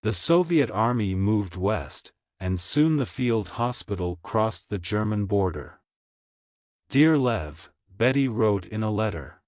The Soviet army moved west, and soon the field hospital crossed the German border. "Dear Lev," Betty wrote in a letter.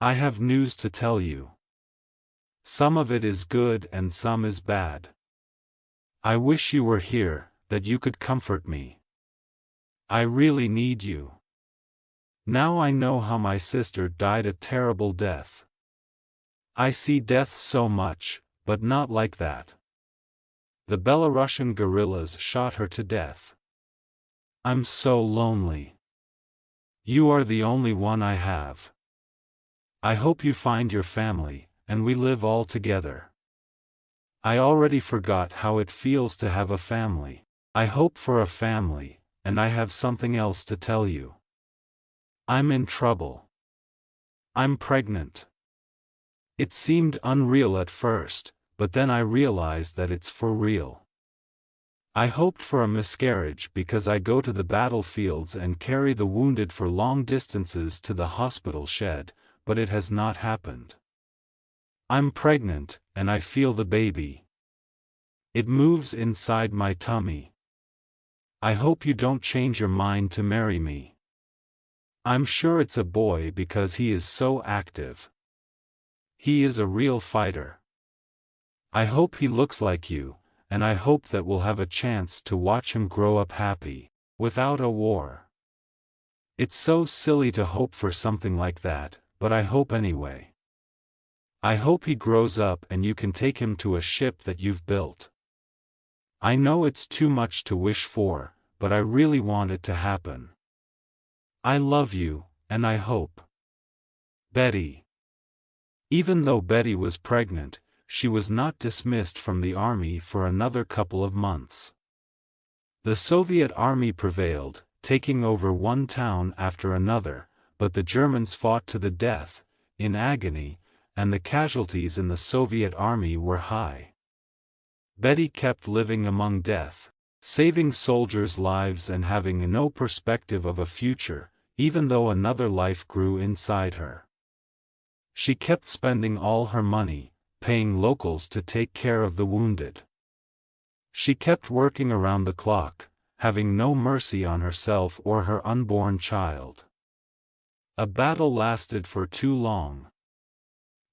"I have news to tell you. Some of it is good and some is bad. I wish you were here, that you could comfort me. I really need you. Now I know how my sister died a terrible death. I see death so much, but not like that. The Belarusian guerrillas shot her to death. I'm so lonely. You are the only one I have. I hope you find your family, and we live all together. I already forgot how it feels to have a family. I hope for a family, and I have something else to tell you. I'm in trouble. I'm pregnant. It seemed unreal at first, but then I realized that it's for real. I hoped for a miscarriage because I go to the battlefields and carry the wounded for long distances to the hospital shed, but it has not happened. I'm pregnant, and I feel the baby. It moves inside my tummy. I hope you don't change your mind to marry me. I'm sure it's a boy because he is so active. He is a real fighter. I hope he looks like you, and I hope that we'll have a chance to watch him grow up happy, without a war. It's so silly to hope for something like that, but I hope anyway. I hope he grows up and you can take him to a ship that you've built. I know it's too much to wish for, but I really want it to happen. I love you, and I hope. Betty. Even though Betty was pregnant, she was not dismissed from the army for another couple of months. The Soviet army prevailed, taking over one town after another, but the Germans fought to the death, in agony, and the casualties in the Soviet army were high. Betty kept living among death, saving soldiers' lives and having no perspective of a future, even though another life grew inside her. She kept spending all her money, paying locals to take care of the wounded. She kept working around the clock, having no mercy on herself or her unborn child. A battle lasted for too long.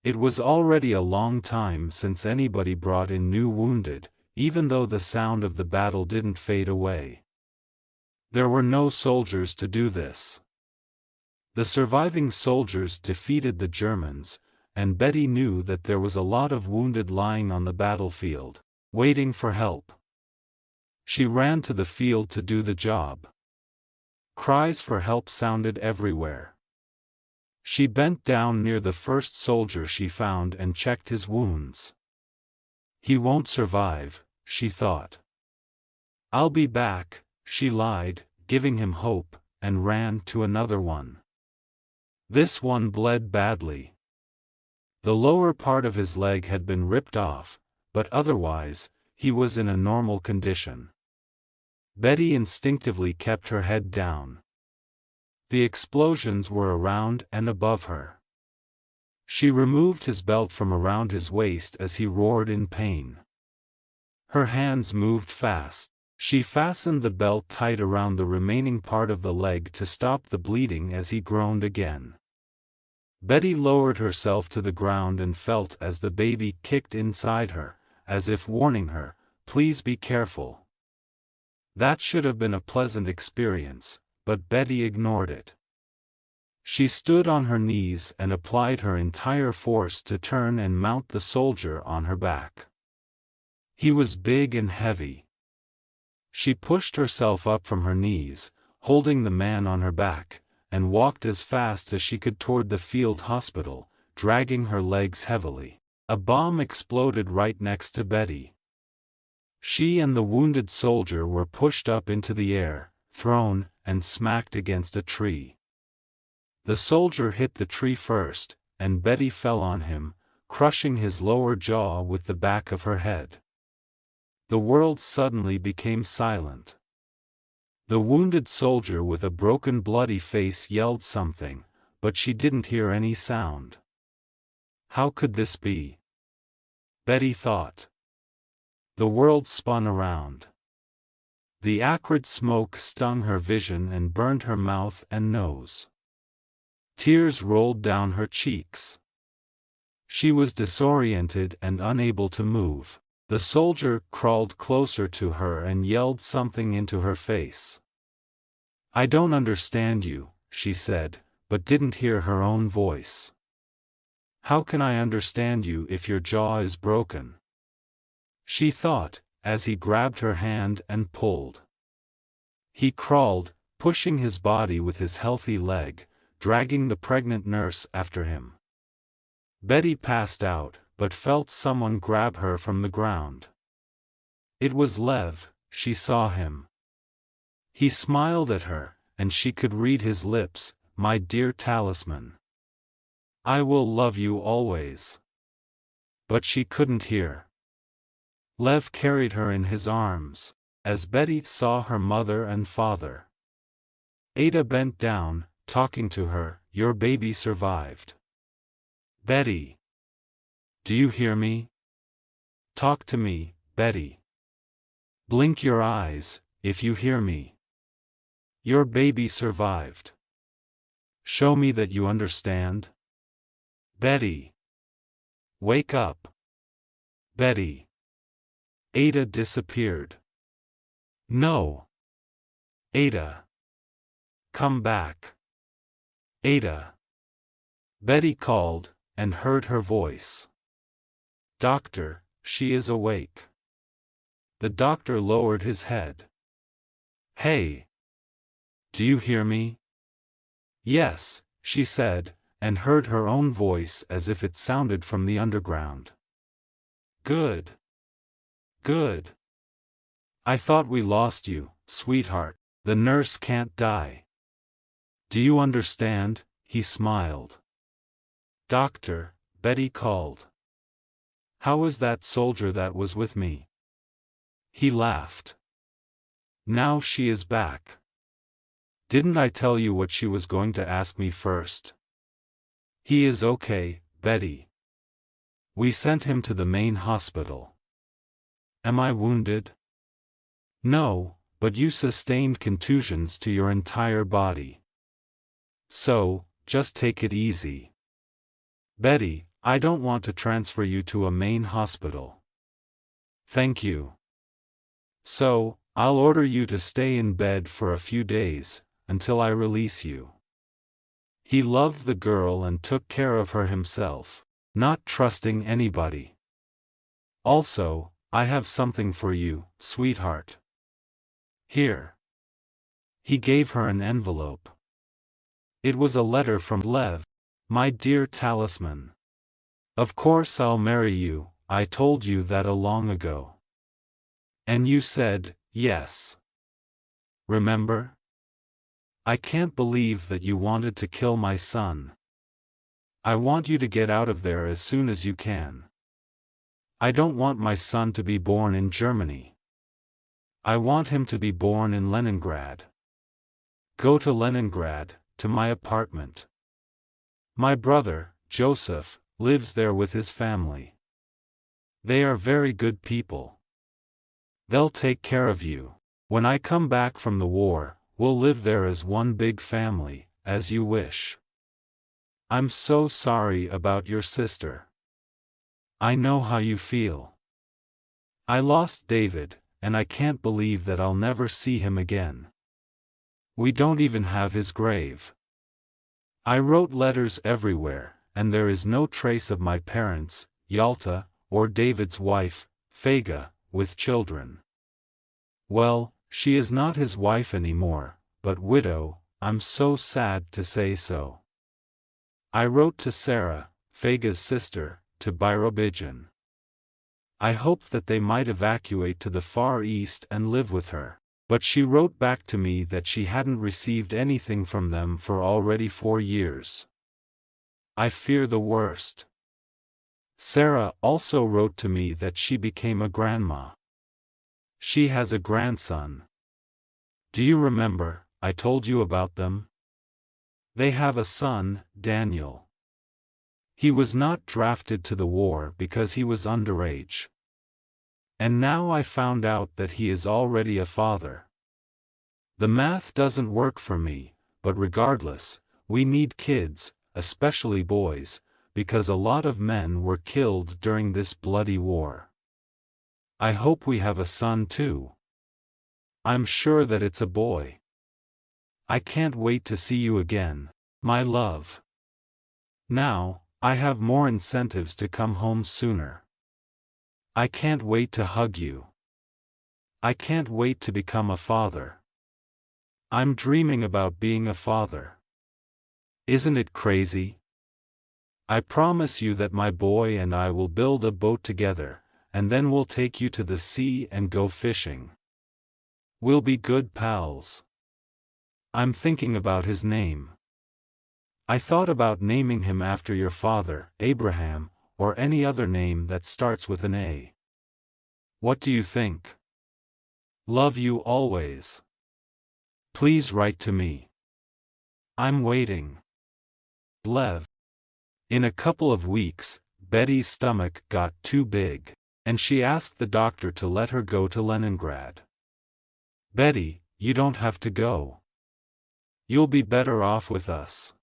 It was already a long time since anybody brought in new wounded, even though the sound of the battle didn't fade away. There were no soldiers to do this. The surviving soldiers defeated the Germans, and Betty knew that there was a lot of wounded lying on the battlefield, waiting for help. She ran to the field to do the job. Cries for help sounded everywhere. She bent down near the first soldier she found and checked his wounds. He won't survive, she thought. I'll be back, she lied, giving him hope, and ran to another one. This one bled badly. The lower part of his leg had been ripped off, but otherwise, he was in a normal condition. Betty instinctively kept her head down. The explosions were around and above her. She removed his belt from around his waist as he roared in pain. Her hands moved fast. She fastened the belt tight around the remaining part of the leg to stop the bleeding as he groaned again. Betty lowered herself to the ground and felt as the baby kicked inside her, as if warning her, "Please be careful." That should have been a pleasant experience, but Betty ignored it. She stood on her knees and applied her entire force to turn and mount the soldier on her back. He was big and heavy. She pushed herself up from her knees, holding the man on her back, and walked as fast as she could toward the field hospital, dragging her legs heavily. A bomb exploded right next to Betty. She and the wounded soldier were pushed up into the air, thrown, and smacked against a tree. The soldier hit the tree first, and Betty fell on him, crushing his lower jaw with the back of her head. The world suddenly became silent. The wounded soldier with a broken bloody face yelled something, but she didn't hear any sound. How could this be? Betty thought. The world spun around. The acrid smoke stung her vision and burned her mouth and nose. Tears rolled down her cheeks. She was disoriented and unable to move. The soldier crawled closer to her and yelled something into her face. "I don't understand you," she said, but didn't hear her own voice. "How can I understand you if your jaw is broken?" she thought, as he grabbed her hand and pulled. He crawled, pushing his body with his healthy leg, dragging the pregnant nurse after him. Betty passed out, but felt someone grab her from the ground. It was Lev. She saw him. He smiled at her, and she could read his lips, "My dear talisman. I will love you always." But she couldn't hear. Lev carried her in his arms, as Betty saw her mother and father. Ada bent down, talking to her. "Your baby survived. Betty. Do you hear me? Talk to me, Betty. Blink your eyes, if you hear me. Your baby survived. Show me that you understand. Betty. Wake up. Betty." Ada disappeared. "No. Ada. Come back. Ada." Betty called, and heard her voice. "Doctor, she is awake." The doctor lowered his head. "Hey. Do you hear me?" "Yes," she said, and heard her own voice as if it sounded from the underground. "Good. Good. I thought we lost you, sweetheart. The nurse can't die. Do you understand?" He smiled. "Doctor," Betty called. "How is that soldier that was with me?" He laughed. "Now she is back. Didn't I tell you what she was going to ask me first?" "He is okay, Betty. We sent him to the main hospital." "Am I wounded?" "No, but you sustained contusions to your entire body. So, just take it easy. Betty, I don't want to transfer you to a main hospital." "Thank you. So, I'll order you to stay in bed for a few days, until I release you." He loved the girl and took care of her himself, not trusting anybody. "Also, I have something for you, sweetheart. Here." He gave her an envelope. It was a letter from Lev. "My dear talisman. Of course I'll marry you, I told you that long ago. And you said, yes. Remember? I can't believe that you wanted to kill my son. I want you to get out of there as soon as you can. I don't want my son to be born in Germany. I want him to be born in Leningrad. Go to Leningrad, to my apartment. My brother, Joseph, lives there with his family. They are very good people. They'll take care of you. When I come back from the war, we'll live there as one big family, as you wish. I'm so sorry about your sister. I know how you feel. I lost David, and I can't believe that I'll never see him again. We don't even have his grave. I wrote letters everywhere, and there is no trace of my parents, Yalta, or David's wife, Faga, with children. Well, she is not his wife anymore, but widow. I'm so sad to say so. I wrote to Sarah, Faga's sister, to Birobidzhan. I hoped that they might evacuate to the Far East and live with her, but she wrote back to me that she hadn't received anything from them for already 4 years. I fear the worst. Sarah also wrote to me that she became a grandma. She has a grandson. Do you remember, I told you about them? They have a son, Daniel. He was not drafted to the war because he was underage. And now I found out that he is already a father. The math doesn't work for me, but regardless, we need kids, especially boys, because a lot of men were killed during this bloody war. I hope we have a son too. I'm sure that it's a boy. I can't wait to see you again, my love. Now, I have more incentives to come home sooner. I can't wait to hug you. I can't wait to become a father. I'm dreaming about being a father. Isn't it crazy? I promise you that my boy and I will build a boat together, and then we'll take you to the sea and go fishing. We'll be good pals. I'm thinking about his name. I thought about naming him after your father, Abraham, or any other name that starts with an A. What do you think? Love you always. Please write to me. I'm waiting. Lev. In a couple of weeks, Betty's stomach got too big, and she asked the doctor to let her go to Leningrad. Betty, you don't have to go. You'll be better off with us.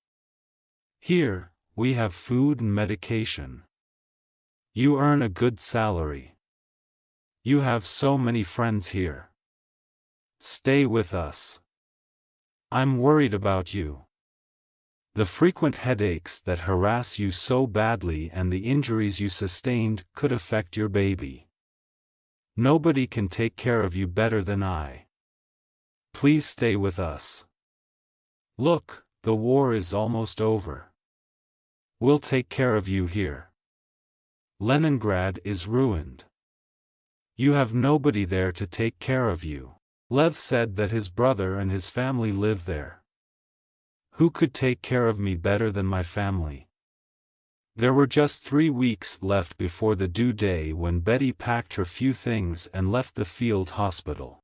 Here, we have food and medication. You earn a good salary. You have so many friends here. Stay with us. I'm worried about you. The frequent headaches that harass you so badly and the injuries you sustained could affect your baby. Nobody can take care of you better than I. Please stay with us. Look, the war is almost over. We'll take care of you here. Leningrad is ruined. You have nobody there to take care of you. Lev said that his brother and his family live there. Who could take care of me better than my family? There were just 3 weeks left before the due day when Betty packed her few things and left the field hospital.